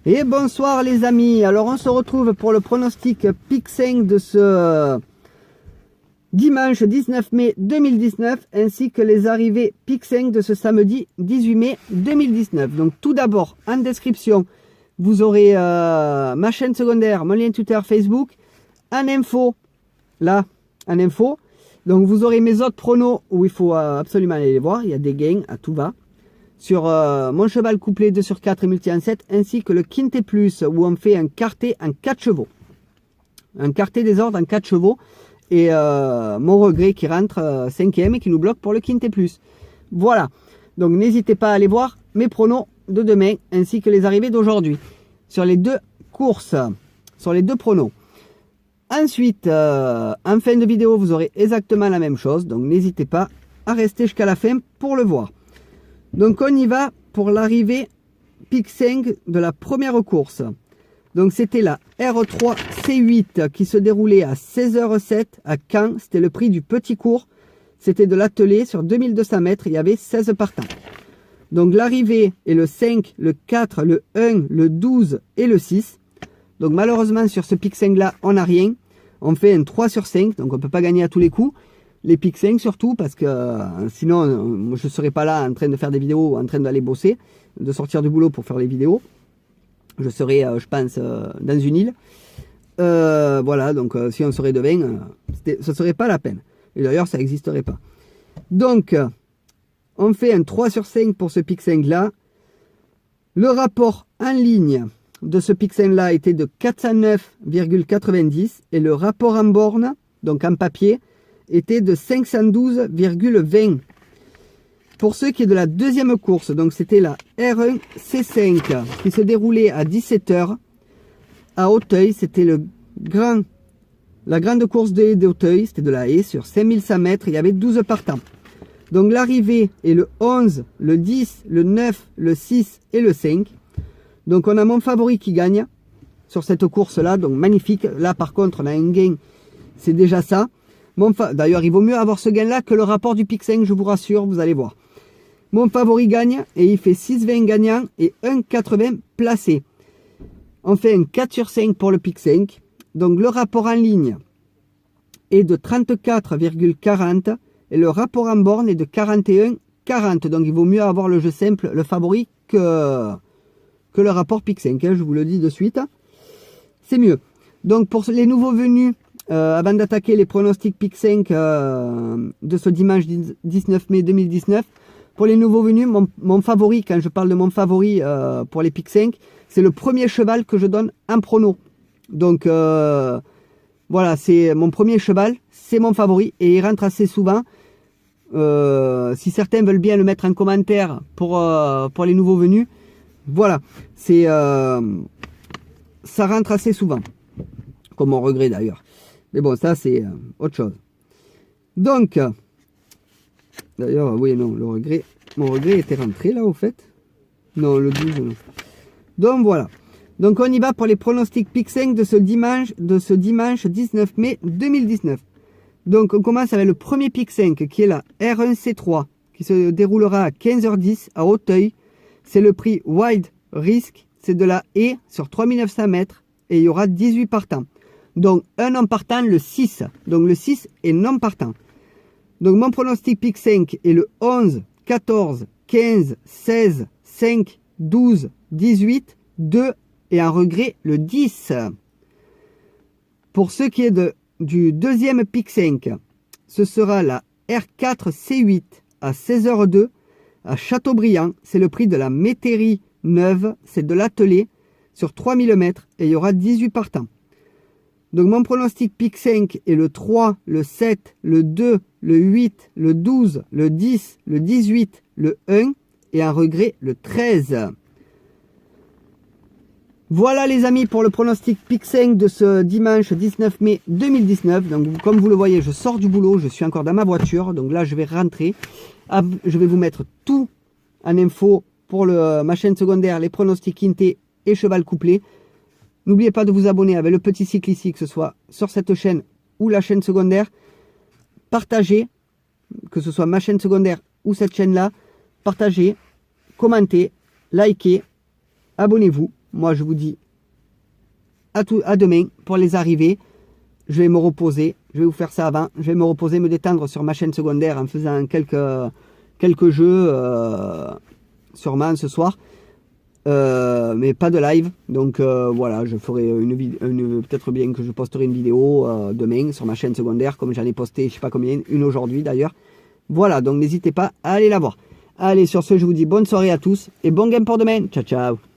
Et bonsoir les amis, alors on se retrouve pour le pronostic Pick 5 de ce dimanche 19 mai 2019 ainsi que les arrivées Pick 5 de ce samedi 18 mai 2019. Donc tout d'abord en description vous aurez ma chaîne secondaire, mon lien Twitter, Facebook, en info, là en info. Donc vous aurez mes autres pronos où il faut absolument aller les voir, il y a des gains à tout va. Sur mon cheval couplé 2 sur 4 et multi en 7, ainsi que le Quintet Plus, où on fait un quartet en 4 chevaux. Un quartet des ordres en 4 chevaux. Et mon regret qui rentre 5e et qui nous bloque pour le Quintet Plus. Voilà. Donc n'hésitez pas à aller voir mes pronos de demain, ainsi que les arrivées d'aujourd'hui. Sur les deux courses, sur les deux pronos. Ensuite, en fin de vidéo, vous aurez exactement la même chose. Donc n'hésitez pas à rester jusqu'à la fin pour le voir. Donc on y va pour l'arrivée Pick 5 de la première course. Donc c'était la R3 C8 qui se déroulait à 16h07 à Caen. C'était le prix du petit cours. C'était de l'atelier sur 2200 mètres. Il y avait 16 partants. Donc l'arrivée est le 5, le 4, le 1, le 12 et le 6. Donc malheureusement sur ce Pick 5 là on n'a rien. On fait un 3 sur 5 donc on ne peut pas gagner à tous les coups. Les Pick 5 surtout parce que sinon je ne serais pas là en train de faire des vidéos, en train d'aller bosser, de sortir du boulot pour faire les vidéos. Je serais je pense dans une île. Voilà, donc si on serait de 20, ce ne serait pas la peine. Et d'ailleurs ça n'existerait pas. Donc on fait un 3 sur 5 pour ce Pick 5 là. Le rapport en ligne de ce Pick 5 là était de 409,90 et le rapport en borne, donc en papier, était de 512,20. Pour ce qui est de la deuxième course, donc c'était la R1 C5 qui se déroulait à 17h à Auteuil. C'était la grande course d'Auteuil, c'était de la haie sur 5100 mètres. Il y avait 12 partants. Donc l'arrivée est le 11, le 10, le 9, le 6 et le 5. Donc on a mon favori qui gagne sur cette course-là, donc magnifique. Là par contre on a un gain, c'est déjà ça. D'ailleurs, il vaut mieux avoir ce gain-là que le rapport du Pick 5, je vous rassure, vous allez voir. Mon favori gagne et il fait 6,20 gagnant et 1,80 placé. On fait un 4 sur 5 pour le Pick 5. Donc le rapport en ligne est de 34,40 et le rapport en borne est de 41,40. Donc il vaut mieux avoir le jeu simple, le favori, que le rapport Pick 5. Hein, je vous le dis de suite. C'est mieux. Donc pour les nouveaux venus, avant d'attaquer les pronostics Pick 5 de ce dimanche 19 mai 2019, pour les nouveaux venus, mon favori, quand je parle de mon favori pour les Pick 5, c'est le premier cheval que je donne en prono. Donc voilà, c'est mon premier cheval, c'est mon favori et il rentre assez souvent. Si certains veulent bien le mettre en commentaire pour les nouveaux venus, voilà, ça rentre assez souvent, comme mon regret d'ailleurs. Mais bon, ça c'est autre chose. Donc, d'ailleurs, oui, non, mon regret était rentré là au fait. Non, le 12, non. Donc voilà. Donc on y va pour les pronostics Pick 5 de ce dimanche 19 mai 2019. Donc on commence avec le premier Pick 5 qui est la R1C3 qui se déroulera à 15h10 à Auteuil. C'est le prix Wild Risk. C'est de la haie sur 3900 mètres et il y aura 18 partants. Donc un non partant, le 6. Donc le 6 est non partant. Donc mon pronostic Pick 5 est le 11, 14, 15, 16, 5, 12, 18, 2 et en regret le 10. Pour ce qui est du deuxième Pick 5, ce sera la R4 C8 à 16h02 à Châteaubriand. C'est le prix de la métairie neuve, c'est de l'atelier sur 3000 mètres et il y aura 18 partants. Donc mon pronostic Pick 5 est le 3, le 7, le 2, le 8, le 12, le 10, le 18, le 1 et en regret le 13. Voilà les amis pour le pronostic Pick 5 de ce dimanche 19 mai 2019. Donc comme vous le voyez, je sors du boulot, je suis encore dans ma voiture. Donc là je vais rentrer. Je vais vous mettre tout en info pour ma chaîne secondaire, les pronostics Quintet et cheval couplé. N'oubliez pas de vous abonner avec le petit cycle ici, que ce soit sur cette chaîne ou la chaîne secondaire. Partagez, que ce soit ma chaîne secondaire ou cette chaîne-là. Partagez, commentez, likez. abonnez-vous. Moi, je vous dis à demain pour les arrivées. Je vais me reposer. Je vais vous faire ça avant. Je vais me reposer, me détendre sur ma chaîne secondaire en faisant quelques jeux sûrement ce soir. Mais pas de live. Donc voilà, je ferai peut-être bien que je posterai une vidéo demain sur ma chaîne secondaire, comme j'en ai posté je sais pas combien, une aujourd'hui d'ailleurs. Voilà, donc n'hésitez pas à aller la voir. Allez, sur ce, je vous dis bonne soirée à tous et bon game pour demain. Ciao, ciao.